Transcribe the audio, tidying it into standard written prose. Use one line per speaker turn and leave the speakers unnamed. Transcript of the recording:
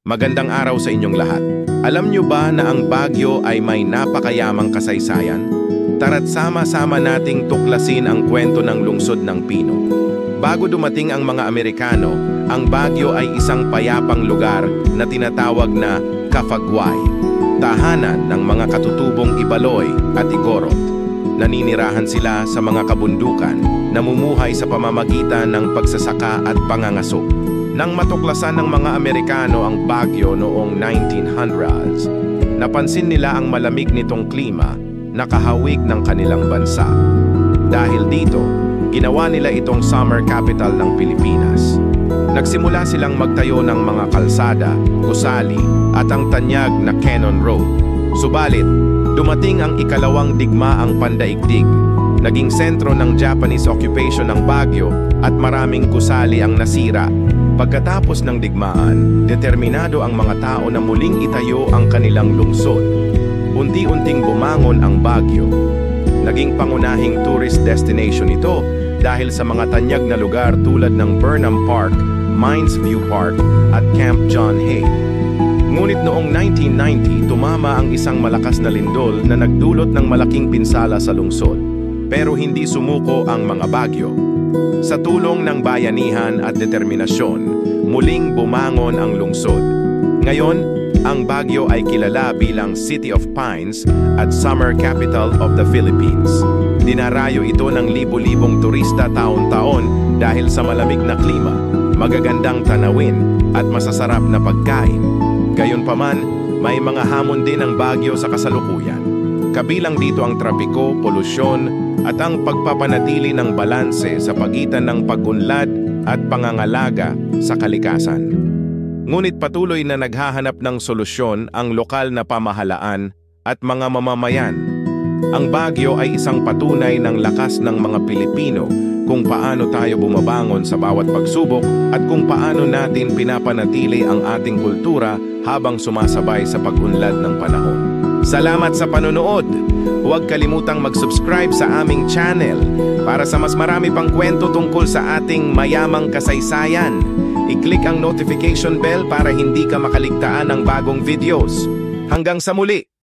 Magandang araw sa inyong lahat. Alam nyo ba na ang Baguio ay may napakayamang kasaysayan? Tara't sama-sama nating tuklasin ang kwento ng lungsod ng Pino. Bago dumating ang mga Amerikano, ang Baguio ay isang payapang lugar na tinatawag na Cafaguay, tahanan ng mga katutubong Ibaloy at Igorot. Naninirahan sila sa mga kabundukan, namumuhay sa pamamagitan ng pagsasaka at pangangaso. Nang matuklasan ng mga Amerikano ang Baguio noong 1900s, napansin nila ang malamig nitong klima na kahawig ng kanilang bansa. Dahil dito, ginawa nila itong summer capital ng Pilipinas. Nagsimula silang magtayo ng mga kalsada, gusali, at ang tanyag na Cannon Road. Subalit, dumating ang ikalawang digmaang pandaigdig. Naging sentro ng Japanese occupation ng Baguio at maraming gusali ang nasira. Pagkatapos ng digmaan, determinado ang mga tao na muling itayo ang kanilang lungsod. Unti-unting bumangon ang Baguio. Naging pangunahing tourist destination ito dahil sa mga tanyag na lugar tulad ng Burnham Park, Mines View Park at Camp John Hay. Ngunit noong 1990, tumama ang isang malakas na lindol na nagdulot ng malaking pinsala sa lungsod. Pero hindi sumuko ang mga Baguio. Sa tulong ng bayanihan at determinasyon, muling bumangon ang lungsod. Ngayon, ang Baguio ay kilala bilang City of Pines at Summer Capital of the Philippines. Dinarayo ito ng libo-libong turista taon-taon dahil sa malamig na klima, magagandang tanawin at masasarap na pagkain. Gayunpaman, may mga hamon din ang Baguio sa kasalukuyan. Kabilang dito ang trapiko, polusyon, at ang pagpapanatili ng balanse sa pagitan ng pag-unlad at pangangalaga sa kalikasan. Ngunit patuloy na naghahanap ng solusyon ang lokal na pamahalaan at mga mamamayan. Ang Baguio ay isang patunay ng lakas ng mga Pilipino kung paano tayo bumabangon sa bawat pagsubok at kung paano natin pinapanatili ang ating kultura habang sumasabay sa pag-unlad ng panahon. Salamat sa panonood! Huwag kalimutang mag-subscribe sa aming channel para sa mas marami pang kwento tungkol sa ating mayamang kasaysayan. I-click ang notification bell para hindi ka makaligtaan ng bagong videos. Hanggang sa muli!